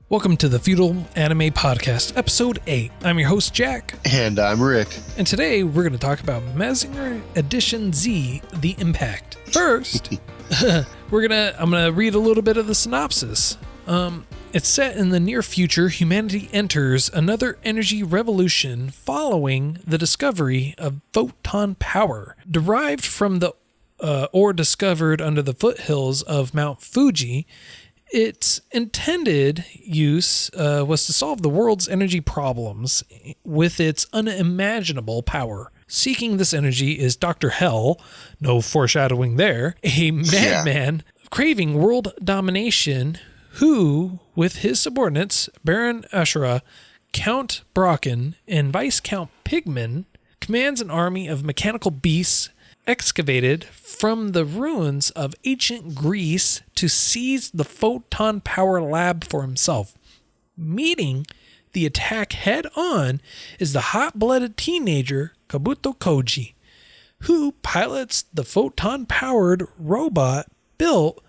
Welcome to the Feudal Anime Podcast, Episode 8. I'm your host, Jack. And I'm Rick. And today we're going to talk about Mazinger Edition Z, The Impact. First, I'm going to read a little bit of the synopsis. It's set in the near future. Humanity enters another energy revolution following the discovery of photon power. Derived from the ore discovered under the foothills of Mount Fuji, its intended use was to solve the world's energy problems with its unimaginable power. Seeking this energy is Dr. Hell, no foreshadowing there, a madman craving world domination who, with his subordinates, Baron Ashura, Count Brocken, and Viscount Pigman, commands an army of mechanical beasts excavated from the ruins of ancient Greece to seize the photon power lab for himself. Meeting the attack head on is the hot-blooded teenager Kabuto Koji, who pilots the photon-powered robot built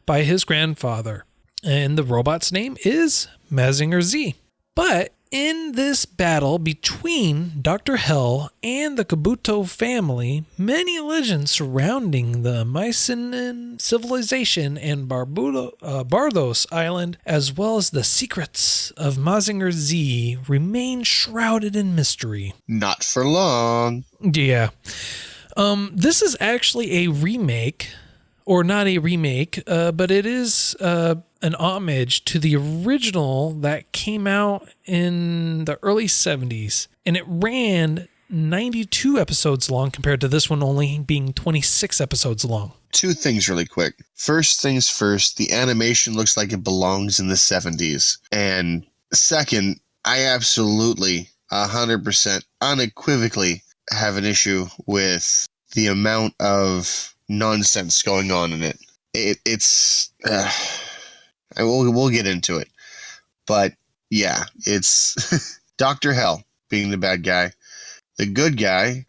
by his grandfather. And the robot's name is Mazinger Z. But in this battle between Dr. Hell and the Kabuto family, many legends surrounding the Mycenaean civilization and Bardos Island, as well as the secrets of Mazinger Z, remain shrouded in mystery. Not for long. Yeah. This is actually a remake, or not a remake, but it is an homage to the original that came out in the early 70s. And it ran 92 episodes long compared to this one only being 26 episodes long. Two things really quick. First things first, the animation looks like it belongs in the 70s. And second, I absolutely 100% unequivocally have an issue with the amount of nonsense going on in it. We'll get into it. But yeah, it's Dr. Hell being the bad guy. The good guy,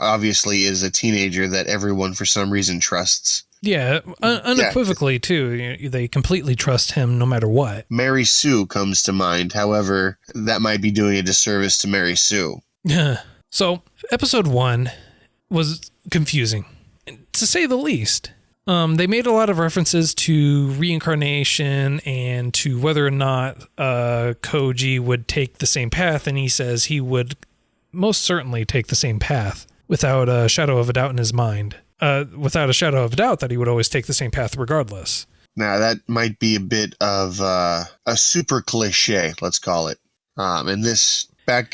obviously, is a teenager that everyone for some reason trusts. Yeah, unequivocally, too. They completely trust him no matter what. Mary Sue comes to mind. However, that might be doing a disservice to Mary Sue. So, episode 1 was confusing, to say the least. They made a lot of references to reincarnation and to whether or not Koji would take the same path, and he says he would most certainly take the same path without a shadow of a doubt in his mind. Without a shadow of a doubt that he would always take the same path regardless. Now, that might be a bit of a super cliche, let's call it. And this... I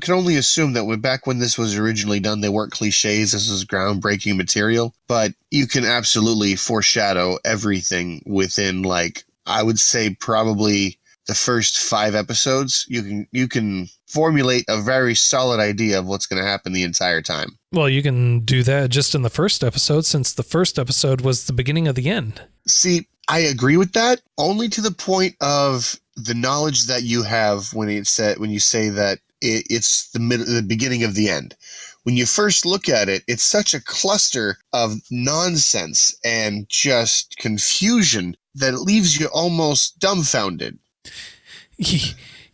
can only assume that back when this was originally done, they weren't cliches. This was groundbreaking material, but you can absolutely foreshadow everything within, like, I would say probably the first 5 episodes. You can formulate a very solid idea of what's going to happen the entire time. Well, you can do that just in the first episode, since the first episode was the beginning of the end. See, I agree with that, only to the point of the knowledge that you have when you say that it's the beginning of the end. When you first look at it, it's such a cluster of nonsense and just confusion that it leaves you almost dumbfounded.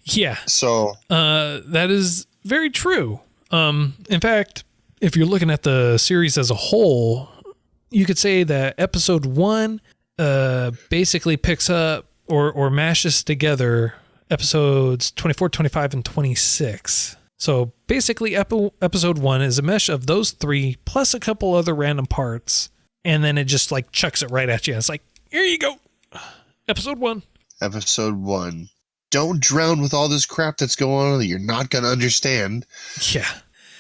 Yeah. So that is very true. In fact, if you're looking at the series as a whole, you could say that episode 1 basically picks up or mashes together episodes 24, 25, and 26. So basically episode 1 is a mesh of those 3 plus a couple other random parts, and then it just like chucks it right at you. It's like, here you go. Episode 1. Episode 1. Don't drown with all this crap that's going on that you're not going to understand. Yeah.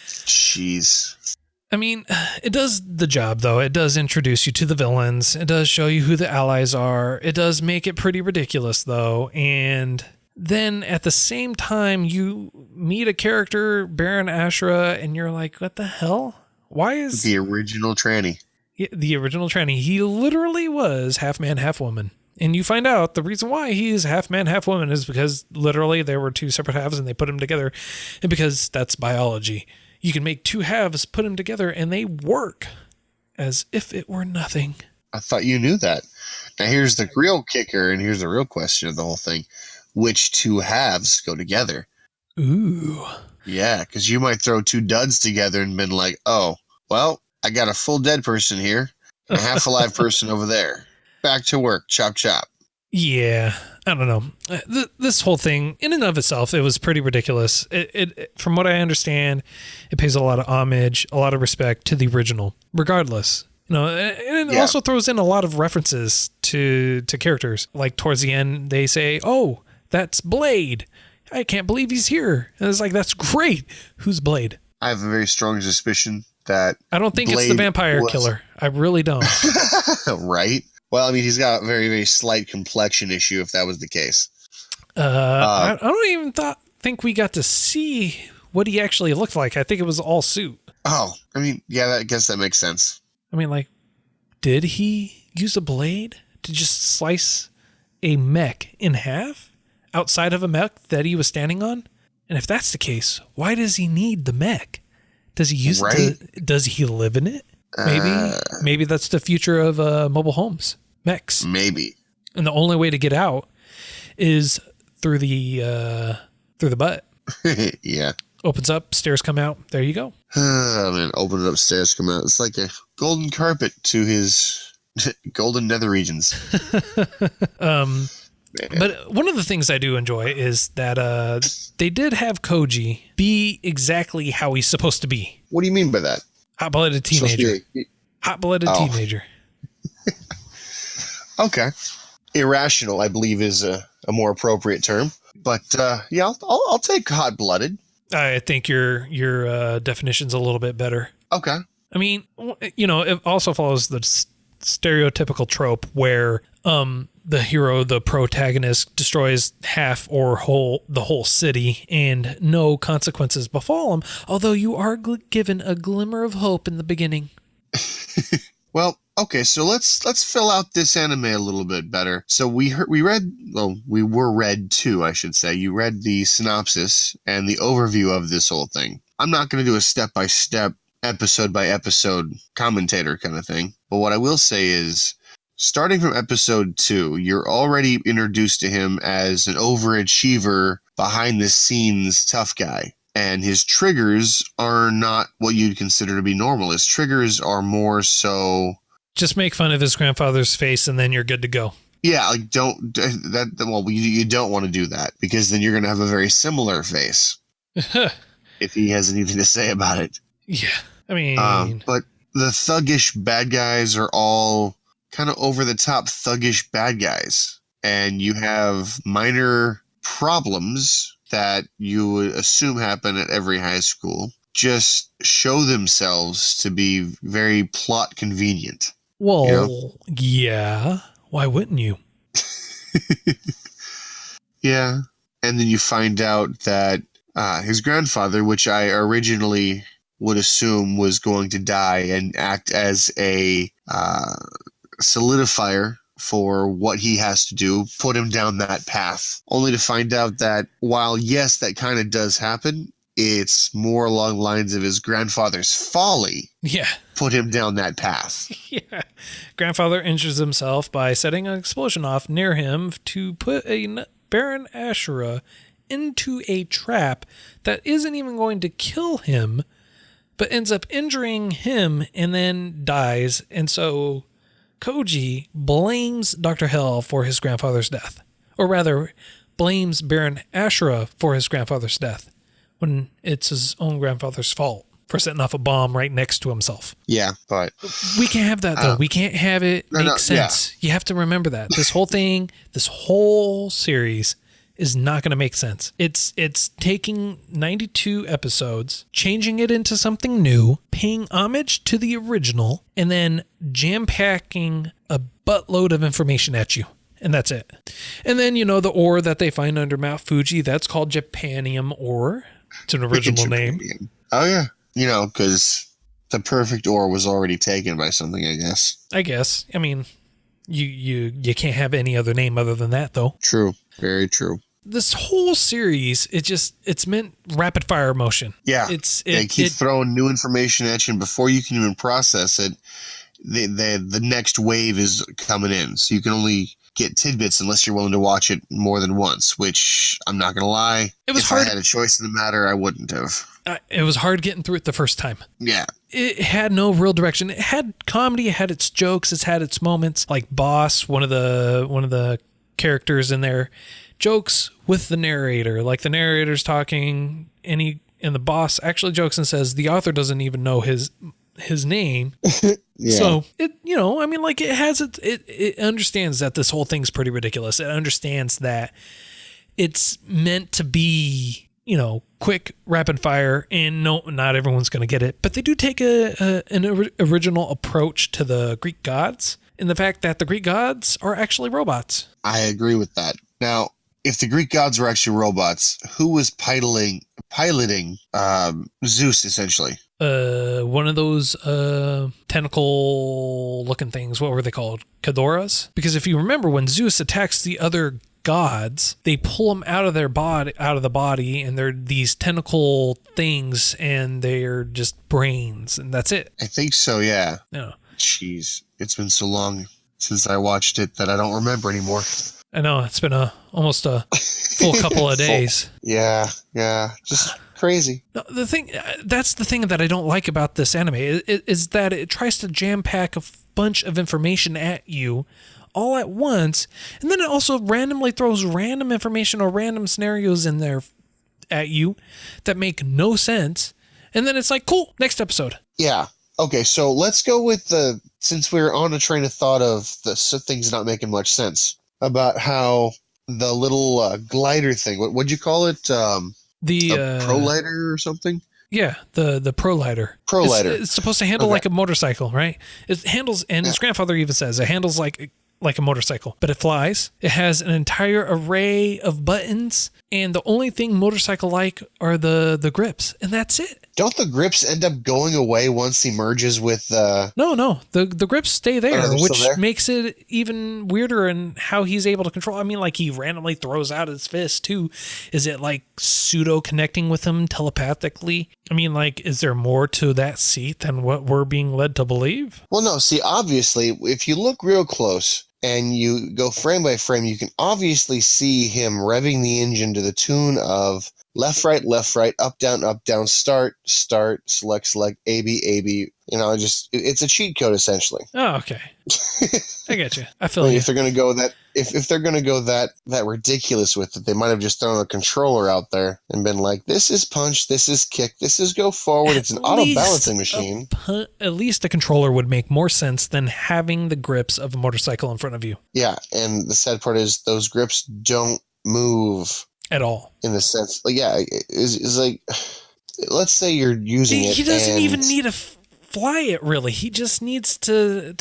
Jeez. I mean, it does the job, though. It does introduce you to the villains. It does show you who the allies are. It does make it pretty ridiculous, though. And then at the same time, you meet a character, Baron Ashura, and you're like, what the hell? Why is... The original tranny. Yeah, the original tranny. He literally was half man, half woman. And you find out the reason why he's half man, half woman is because literally there were 2 separate halves and they put them together. And because that's biology. You can make 2 halves, put them together, and they work as if it were nothing. I thought you knew that. Now here's the real kicker, and here's the real question of the whole thing. which two halves go together. Ooh. Yeah, because you might throw two duds together and been like, oh, well, I got a full dead person here and a half alive person over there. Back to work. Chop, chop. Yeah, I don't know. This whole thing, in and of itself, it was pretty ridiculous. It from what I understand, it pays a lot of homage, a lot of respect to the original, regardless. And it also throws in a lot of references to characters. Like towards the end, they say, "Oh, that's Blade. I can't believe he's here." And it's like, that's great. Who's Blade? I have a very strong suspicion that I don't think it's the vampire killer. I really don't. Right? Well, I mean, he's got a very, very slight complexion issue if that was the case. I don't even think we got to see what he actually looked like. I think it was all suit. Oh, I mean, yeah, I guess that makes sense. I mean, like, did he use a blade to just slice a mech in half outside of a mech that he was standing on? And if that's the case, why does he need the mech? Does he use it? Does he live in it? Maybe that's the future of mobile homes, mechs. Maybe. And the only way to get out is through the butt. Yeah. Opens up, stairs come out. There you go. Oh, man, open it up, stairs come out. It's like a golden carpet to his golden nether regions. But one of the things I do enjoy is that they did have Koji be exactly how he's supposed to be. What do you mean by that? Hot-blooded teenager. Hot-blooded teenager. Okay. Irrational, I believe, is a more appropriate term. But yeah, I'll take hot-blooded. I think your definition's a little bit better. Okay. I mean, it also follows the stereotypical trope where the hero, the protagonist, destroys half or the whole city and no consequences befall him, although you are given a glimmer of hope in the beginning. Well, okay, so let's fill out this anime a little bit better. So we were read too, I should say. You read the synopsis and the overview of this whole thing. I'm not going to do a step-by-step, episode-by-episode commentator kind of thing. But what I will say is, starting from episode 2, you're already introduced to him as an overachiever, behind-the-scenes tough guy. And his triggers are not what you'd consider to be normal. His triggers are more so... Just make fun of his grandfather's face and then you're good to go. Yeah, like you don't want to do that because then you're going to have a very similar face if he has anything to say about it. Yeah, I mean... but the thuggish bad guys are all kind of over-the-top thuggish bad guys. And you have minor problems that you would assume happen at every high school just show themselves to be very plot convenient. Well, yeah. Why wouldn't you? Yeah. And then you find out that his grandfather, which I originally would assume was going to die and act as a solidifier for what he has to do, put him down that path, only to find out that while, yes, that kind of does happen, it's more along the lines of his grandfather's folly. Yeah. Put him down that path. Yeah. Grandfather injures himself by setting an explosion off near him to put a Baron Ashura into a trap that isn't even going to kill him, but ends up injuring him and then dies. And so Koji blames Dr. Hell for his grandfather's death, or rather blames Baron Ashura for his grandfather's death when it's his own grandfather's fault for setting off a bomb right next to himself. Yeah, but we can't have that though. We can't have it make sense. Yeah. You have to remember that this whole thing, this whole series is not going to make sense. It's taking 92 episodes, changing it into something new, paying homage to the original, and then jam-packing a buttload of information at you. And that's it. And then, the ore that they find under Mount Fuji, that's called Japanium ore. It's an original name. Oh, yeah. Because the perfect ore was already taken by something, I guess. I mean, you can't have any other name other than that, though. True. Very true. This whole series, it's meant rapid fire motion. Yeah. They keep throwing new information at you, and before you can even process it, the next wave is coming in. So you can only get tidbits unless you're willing to watch it more than once, which I'm not going to lie. It was if hard. I had a choice in the matter, I wouldn't have. It was hard getting through it the first time. Yeah. It had no real direction. It had comedy, it had its jokes, it's had its moments. Like Boss, one of the characters in there, jokes with the narrator. Like the narrator's talking, and the boss actually jokes and says the author doesn't even know his name. Yeah. So it, I mean, like it understands that this whole thing's pretty ridiculous. It understands that it's meant to be, quick, rapid fire, and no, not everyone's going to get it. But they do take an original approach to the Greek gods, in the fact that the Greek gods are actually robots. I agree with that. Now, if the Greek gods were actually robots, who was piloting Zeus, essentially? One of those tentacle-looking things. What were they called? Cadoras? Because if you remember, when Zeus attacks the other gods, they pull them out of the body, and they're these tentacle things, and they're just brains, and that's it. I think so, yeah. Yeah. Jeez, it's been so long since I watched it that I don't remember anymore. I know, it's been almost a full couple of days. Yeah, just crazy. No, that's the thing that I don't like about this anime is that it tries to jam pack a bunch of information at you all at once, and then it also randomly throws random information or random scenarios in there at you that make no sense, and then it's like, cool, next episode. Yeah. Okay, so let's go with since we're on a train of thought of the things not making much sense, about how the little glider thing, what'd you call it? The Prolighter or something? Yeah, the Prolighter. It's supposed to handle like a motorcycle, right? It handles, and his grandfather even says it handles like a motorcycle, but it flies. It has an entire array of buttons, and the only thing motorcycle-like are the grips, and that's it. Don't the grips end up going away once he merges with the... No. The grips stay there, which there? makes it even weirder in how he's able to control. I mean, like, he randomly throws out his fist, too. Is it, like, pseudo-connecting with him telepathically? I mean, like, is there more to that seat than what we're being led to believe? Well, no, see, obviously, if you look real close and you go frame by frame, you can obviously see him revving the engine to the tune of left, right, up, down, start, select, A, B. It's a cheat code, essentially. Oh, okay. I get you. I feel you. If they're going to go that, if they're going to go that ridiculous with it, they might have just thrown a controller out there and been like, this is punch, this is kick, this is go forward. It's an auto balancing machine. At least a controller would make more sense than having the grips of a motorcycle in front of you. Yeah, and the sad part is those grips don't move at all. In the sense, like, yeah, it's like, let's say you're using it. He doesn't even need to fly it, really. He just needs to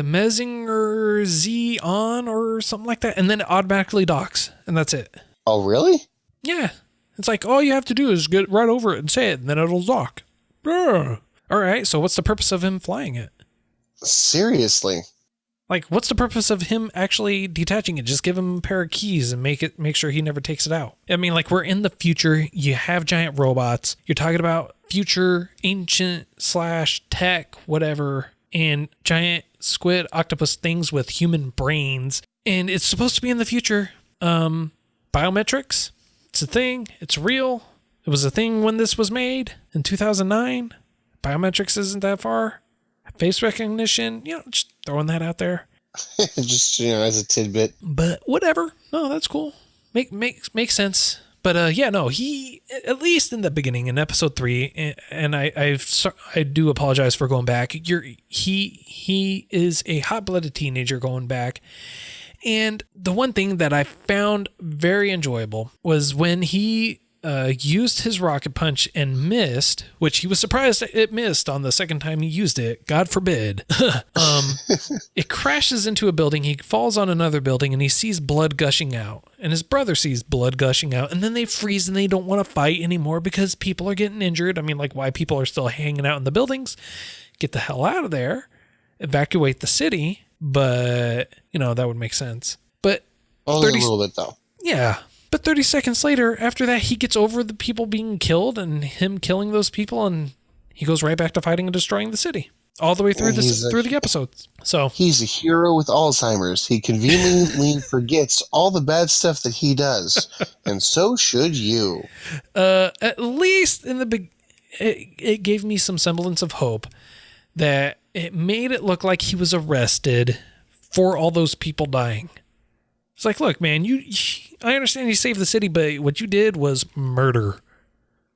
Mazinger Z on or something like that, and then it automatically docks, and that's it. Oh, really? Yeah. It's like, all you have to do is get right over it and say it, and then it'll dock. All right, so what's the purpose of him flying it? Seriously? Like, what's the purpose of him actually detaching it? Just give him a pair of keys and make sure he never takes it out. I mean, like, we're in the future. You have giant robots. You're talking about future, ancient / tech, whatever, and giant squid octopus things with human brains. And it's supposed to be in the future. Biometrics, it's a thing. It's real. It was a thing when this was made in 2009. Biometrics isn't that far. Face recognition, just throwing that out there. Just, as a tidbit. But whatever. No, that's cool. Makes sense. But he, at least in the beginning, in episode 3, and I do apologize for going back. He is a hot-blooded teenager going back. And the one thing that I found very enjoyable was when he used his rocket punch and missed, which he was surprised it missed on the second time he used it. God forbid. It crashes into a building. He falls on another building and he sees blood gushing out. And his brother sees blood gushing out. And then they freeze and they don't want to fight anymore because people are getting injured. I mean, like, why people are still hanging out in the buildings. Get the hell out of there. Evacuate the city. But, that would make sense. But only a little bit, though. Yeah. But 30 seconds later, after that, he gets over the people being killed and him killing those people, and he goes right back to fighting and destroying the city. all the way through through the episodes. So he's a hero with Alzheimer's. He conveniently forgets all the bad stuff that he does, and so should you. At least in the it gave me some semblance of hope that it made it look like he was arrested for all those people dying. It's like, look, man, I understand you saved the city, but what you did was murder.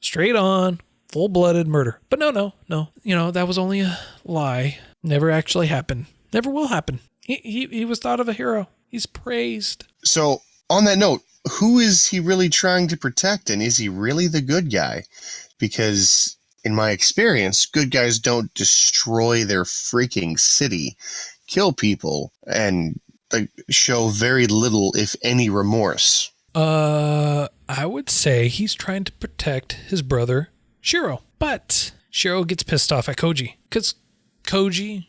Straight on, full-blooded murder. But no. That was only a lie. Never actually happened. Never will happen. He was thought of a hero. He's praised. So, on that note, who is he really trying to protect, and is he really the good guy? Because, in my experience, good guys don't destroy their freaking city, kill people, and show very little, if any, remorse. I would say he's trying to protect his brother, Shiro. But Shiro gets pissed off at Koji. Because Koji,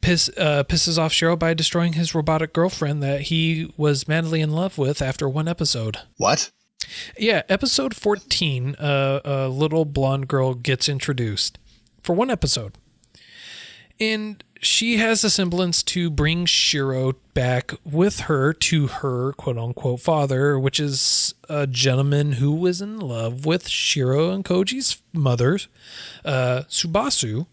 pisses off Shiro by destroying his robotic girlfriend that he was madly in love with after one episode. What? Yeah, episode 14, a little blonde girl gets introduced for one episode. And she has a semblance to bring Shiro back with her to her quote-unquote father, which is a gentleman who was in love with Shiro and Koji's mother, Subasu.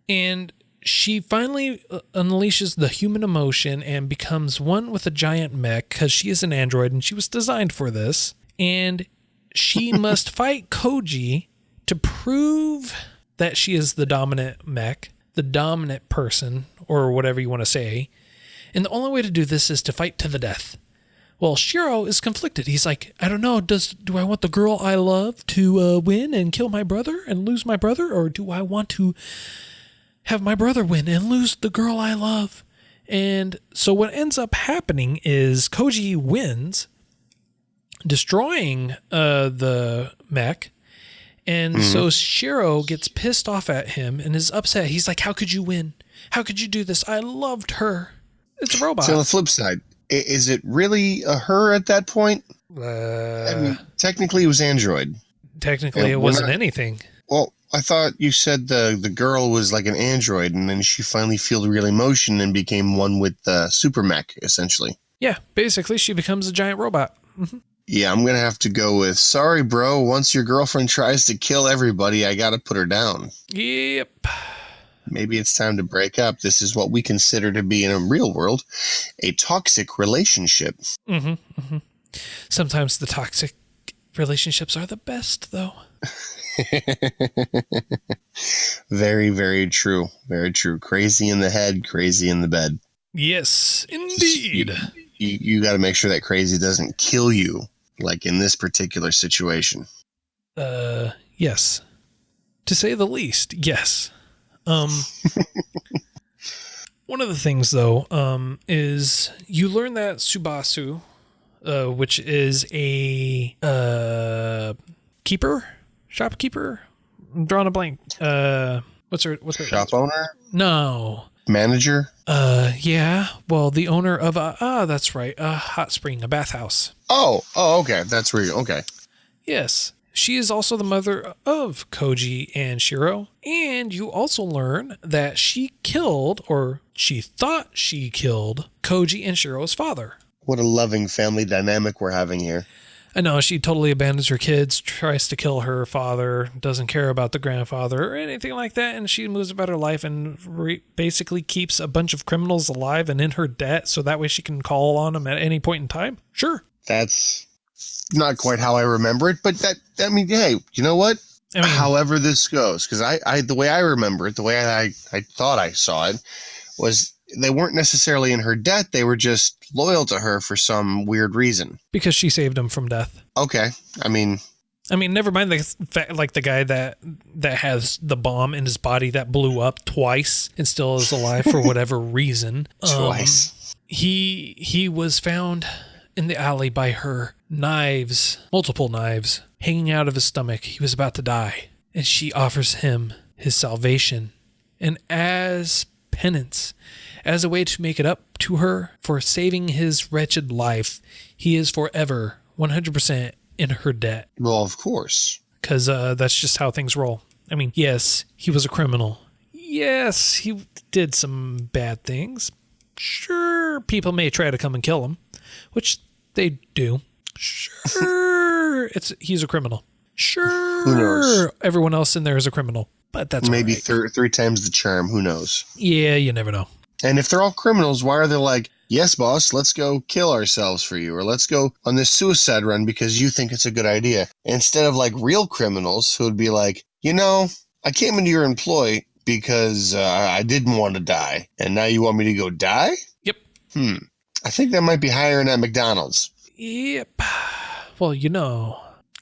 And she finally unleashes the human emotion and becomes one with a giant mech because she is an android and she was designed for this. And she must fight Koji to prove that she is the dominant mech, the dominant person, or whatever you want to say. And the only way to do this is to fight to the death. Well, Shiro is conflicted. He's like, I don't know, do I want the girl I love to win and kill my brother and lose my brother? Or do I want to have my brother win and lose the girl I love? And so what ends up happening is Koji wins, destroying the mech. And so Shiro gets pissed off at him and is upset. He's like, how could you win? How could you do this? I loved her. It's a robot. So on the flip side, is it really a her at that point? I mean, technically it was android. Technically it wasn't anything. Well, I thought you said the girl was like an android and then she finally felt real emotion and became one with the super mech, essentially. Yeah, basically she becomes a giant robot. Mm-hmm. Yeah, I'm going to have to go with, sorry, bro, once your girlfriend tries to kill everybody, I got to put her down. Yep. Maybe it's time to break up. This is what we consider to be, in a real world, a toxic relationship. Mm-hmm, mm-hmm. Sometimes the toxic relationships are the best, though. Very, very true. Very true. Crazy in the head, crazy in the bed. Yes, indeed. You got to make sure that crazy doesn't kill you. Like in this particular situation. Yes. To say the least, yes. One of the things, though, is you learn that Subasu, which is a shopkeeper? I'm drawing a blank. What's her shop owner? No. Manager? Yeah. Well, the owner of that's right, a hot spring, a bathhouse. Oh, okay. That's where okay. Yes. She is also the mother of Koji and Shiro. And you also learn that she killed, or she thought she killed, Koji and Shiro's father. What a loving family dynamic we're having here. I know, she totally abandons her kids, tries to kill her father, doesn't care about the grandfather or anything like that, and she moves about her life and basically keeps a bunch of criminals alive and in her debt so that way she can call on them at any point in time? Sure. That's not quite how I remember it, but hey, you know what? I mean, however this goes, because I the way I remember it, the way I thought I saw it, was they weren't necessarily in her debt. They were just loyal to her for some weird reason. Because she saved him from death. Okay. I mean, never mind the guy that has the bomb in his body that blew up twice and still is alive for whatever reason. Twice. He was found in the alley by her, multiple knives, hanging out of his stomach. He was about to die. And she offers him his salvation. And as penance, as a way to make it up to her for saving his wretched life, he is forever 100% in her debt. Well, of course. Because that's just how things roll. I mean, yes, he was a criminal. Yes, he did some bad things. Sure, people may try to come and kill him, which they do. Sure, he's a criminal. Sure, Who knows? Everyone else in there is a criminal, but that's maybe right. three times the charm. Who knows? Yeah, you never know. And if they're all criminals, why are they like, yes, boss, let's go kill ourselves for you, or let's go on this suicide run because you think it's a good idea? Instead of like real criminals who would be like, I came into your employ because I didn't want to die, and now you want me to go die? Yep. I think that might be hiring at McDonald's. Yep. Well,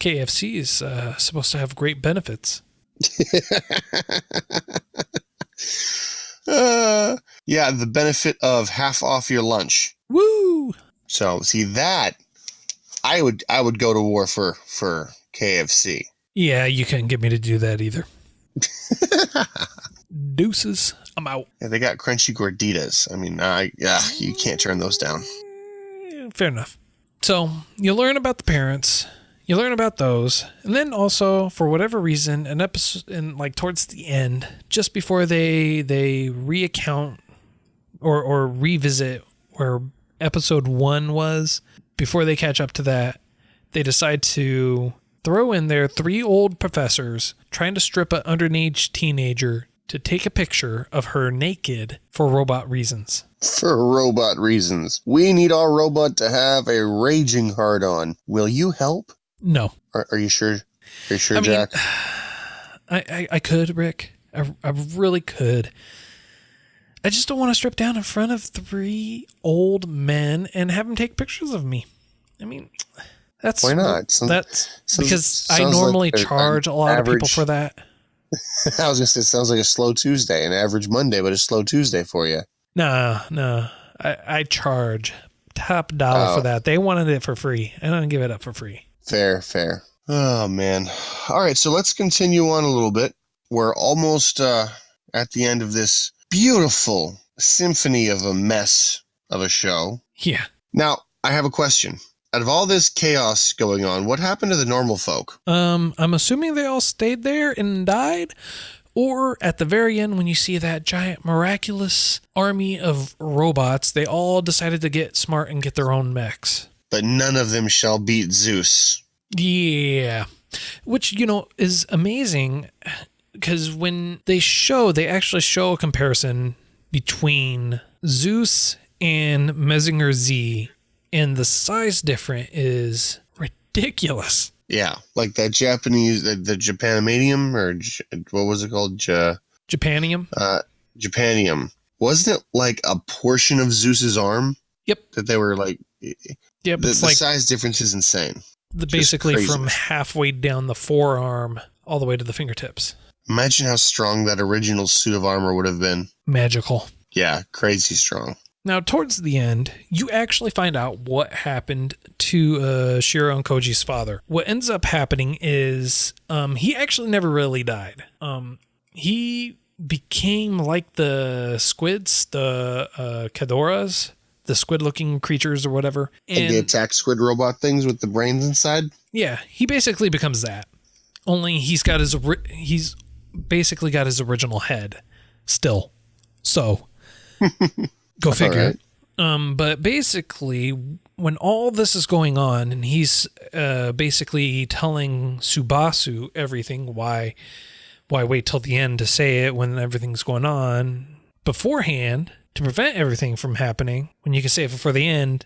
KFC is supposed to have great benefits. Yeah, the benefit of half off your lunch. Woo! So, see that, I would go to war for KFC. Yeah, you couldn't get me to do that either. Deuces. I'm out. Yeah, they got crunchy gorditas. I mean, you can't turn those down. Fair enough. So you learn about the parents, you learn about those, and then also for whatever reason, an episode, and like towards the end, just before they recount or revisit where episode 1 was, before they catch up to that, they decide to throw in there 3 old professors trying to strip an underage teenager to take a picture of her naked for robot reasons. For robot reasons. We need our robot to have a raging hard-on. Will you help? No. Are you sure? Are you sure, Jack? I could, Rick. I really could. I just don't want to strip down in front of 3 old men and have them take pictures of me. I mean, that's... Why not? Because I normally charge a lot of people for that. I was going to say, it sounds like a slow Tuesday, an average Monday, but a slow Tuesday for you. No. I charge top dollar for that. They wanted it for free. I don't give it up for free. Fair. Oh, man. All right, so let's continue on a little bit. We're almost at the end of this beautiful symphony of a mess of a show. Yeah. Now, I have a question. Out of all this chaos going on, what happened to the normal folk? I'm assuming they all stayed there and died. Or at the very end, when you see that giant miraculous army of robots, they all decided to get smart and get their own mechs. But none of them shall beat Zeus. Yeah. Which, is amazing because when they actually show a comparison between Zeus and Mazinger Z, and the size difference is ridiculous. Yeah, like that Japanese, the Japanimanium, or what was it called? Japanium? Japanium. Wasn't it like a portion of Zeus's arm? Yep. That they were like... Yep, the size difference is insane. Basically from halfway down the forearm all the way to the fingertips. Imagine how strong that original suit of armor would have been. Magical. Yeah, crazy strong. Now, towards the end, you actually find out what happened to Shiro and Koji's father. What ends up happening is he actually never really died. He became like the squids, the Kadoras, the squid-looking creatures or whatever. And like the attack squid robot things with the brains inside? Yeah, he basically becomes that. Only he's basically got his original head still. So... Go figure. Right. But basically, when all this is going on, and he's basically telling Subasu everything, why wait till the end to say it when everything's going on beforehand to prevent everything from happening when you can save it for the end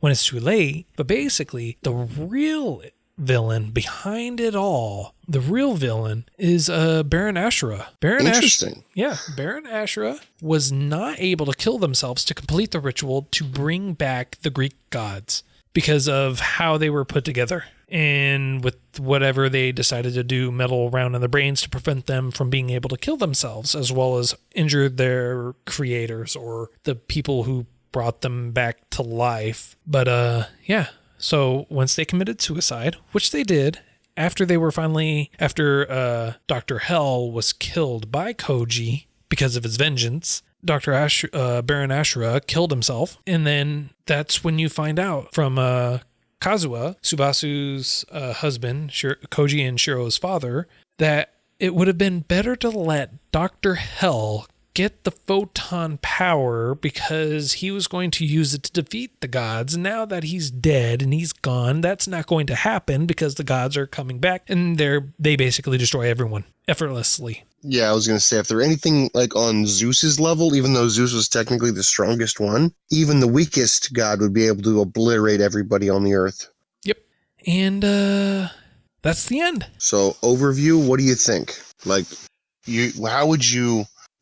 when it's too late. But basically, the real villain behind it all, the real villain is Baron Ashura. Interesting. Baron Ashura was not able to kill themselves to complete the ritual to bring back the Greek gods because of how they were put together. And with whatever they decided to do, meddle around in their brains to prevent them from being able to kill themselves, as well as injure their creators or the people who brought them back to life. But so once they committed suicide, which they did, after Dr. Hell was killed by Koji because of his vengeance, Baron Ashura killed himself. And then that's when you find out from Kazuha, Subasu's husband, Koji and Shiro's father, that it would have been better to let Dr. Hell get the photon power because he was going to use it to defeat the gods. Now that he's dead and he's gone, that's not going to happen because the gods are coming back and they basically destroy everyone effortlessly. Yeah, I was going to say, if there anything like on Zeus's level, even though Zeus was technically the strongest one, even the weakest god would be able to obliterate everybody on the earth. Yep. And that's the end. So, overview, what do you think? Like,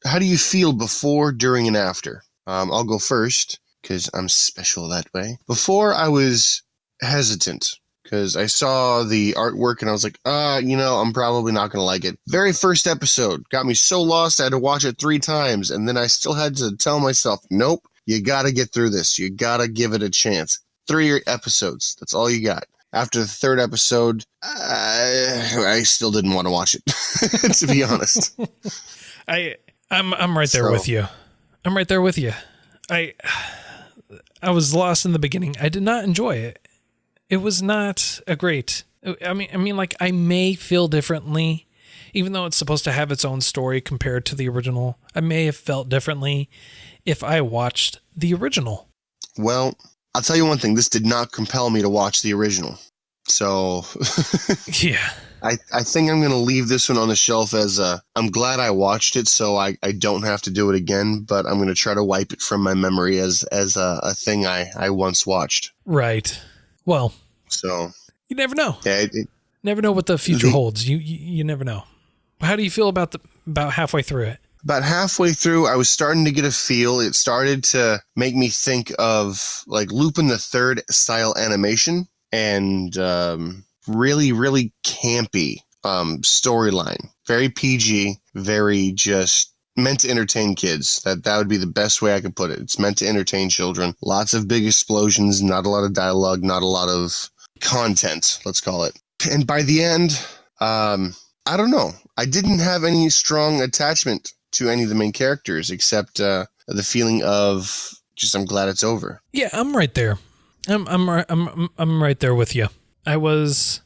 how do you feel before, during, and after? I'll go first, because I'm special that way. Before, I was hesitant, because I saw the artwork and I was like, I'm probably not going to like it. Very first episode got me so lost I had to watch it 3 times, and then I still had to tell myself, nope, you got to get through this. You got to give it a chance. 3 episodes. That's all you got. After the 3rd episode, I still didn't want to watch it, to be honest. I'm right there with you. I'm right there with you. I was lost in the beginning. I did not enjoy it. It was not a great. I mean, like, I may feel differently, even though it's supposed to have its own story compared to the original. I may have felt differently if I watched the original. Well, I'll tell you one thing. This did not compel me to watch the original. So, yeah. I think I'm going to leave this one on the shelf as I'm glad I watched it, so I don't have to do it again, but I'm going to try to wipe it from my memory as a thing I once watched. Right. Well, so you never know. Yeah, never know what the future holds. You never know. How do you feel about halfway through it? About halfway through, I was starting to get a feel. It started to make me think of like Lupin the Third style animation and really, really campy storyline. Very PG, very just meant to entertain kids. That would be the best way I could put it. It's meant to entertain children. Lots of big explosions, not a lot of dialogue, not a lot of content, let's call it. And by the end, I don't know. I didn't have any strong attachment to any of the main characters except the feeling of just I'm glad it's over. Yeah, I'm right there. I'm right there with you. It was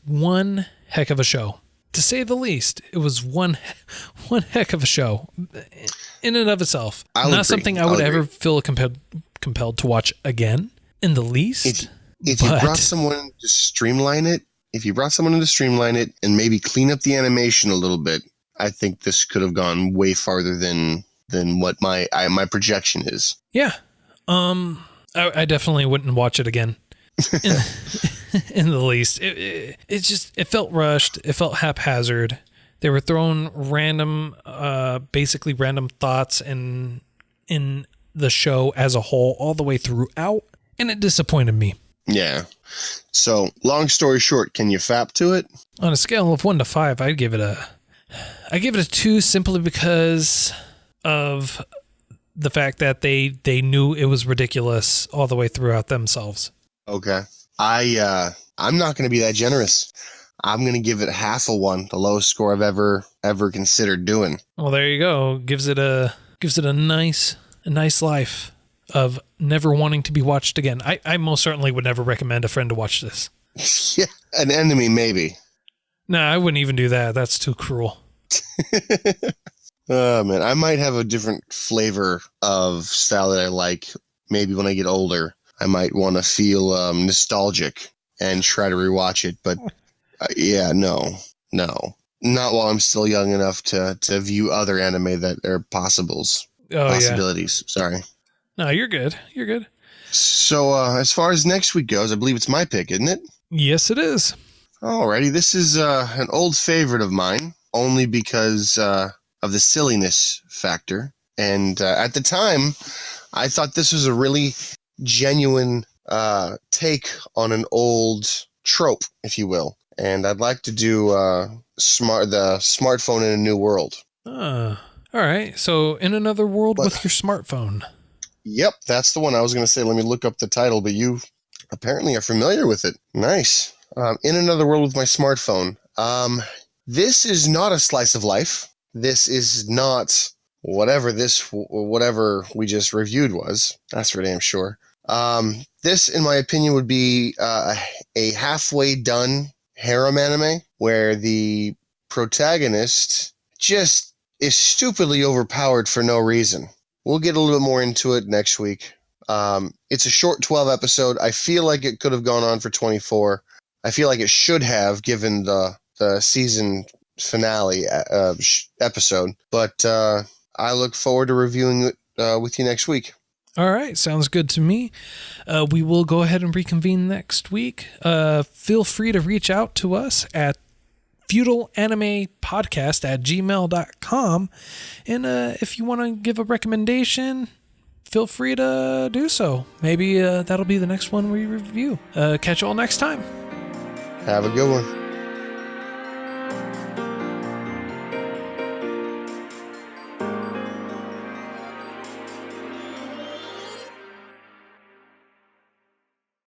one heck of a show, to say the least. It was one heck of a show in and of itself. Not something I would ever feel compelled to watch again in the least. If you brought someone to streamline it, and maybe clean up the animation a little bit, I think this could have gone way farther than what my projection is. Yeah. I definitely wouldn't watch it again in the least. It felt rushed. It felt haphazard. They were throwing basically random thoughts in the show as a whole all the way throughout, and it disappointed me. Yeah. So, long story short, can you F.A.P to it? On a scale of 1 to 5, I'd give it a 2 simply because of the fact that they knew it was ridiculous all the way throughout themselves. Okay. I'm not going to be that generous. I'm going to give it half a 1, the lowest score I've ever considered doing. Well, there you go. Gives it a nice life of never wanting to be watched again. I most certainly would never recommend a friend to watch this. Yeah, an enemy maybe. No, I wouldn't even do that. That's too cruel. Oh, man, I might have a different flavor of style that I like. Maybe when I get older, I might want to feel nostalgic and try to rewatch it. But yeah, no, not while I'm still young enough to view other anime that are possibilities. Yeah. Sorry. No, you're good. You're good. So as far as next week goes, I believe it's my pick, isn't it? Yes, it is. Alrighty, this is an old favorite of mine, only because of the silliness factor. And at the time, I thought this was a really genuine take on an old trope, if you will. And I'd like to do the smartphone in a new world. All right. So in another world with your smartphone. Yep, that's the one. I was going to say, let me look up the title, but you apparently are familiar with it. Nice. In another world with my smartphone. This is not a slice of life. This is not whatever we just reviewed was. That's for damn sure. This, in my opinion, would be a halfway done harem anime where the protagonist just is stupidly overpowered for no reason. We'll get a little bit more into it next week. It's a short 12 episode. I feel like it could have gone on for 24. I feel like it should have, given the season finale episode. But I look forward to reviewing it with you next week. All right, sounds good to me. We will go ahead and reconvene next week. Feel free to reach out to us at feudalanemepodcast@gmail.com. And if you want to give a recommendation, feel free to do so. Maybe that'll be the next one we review. Catch you all next time. Have a good one.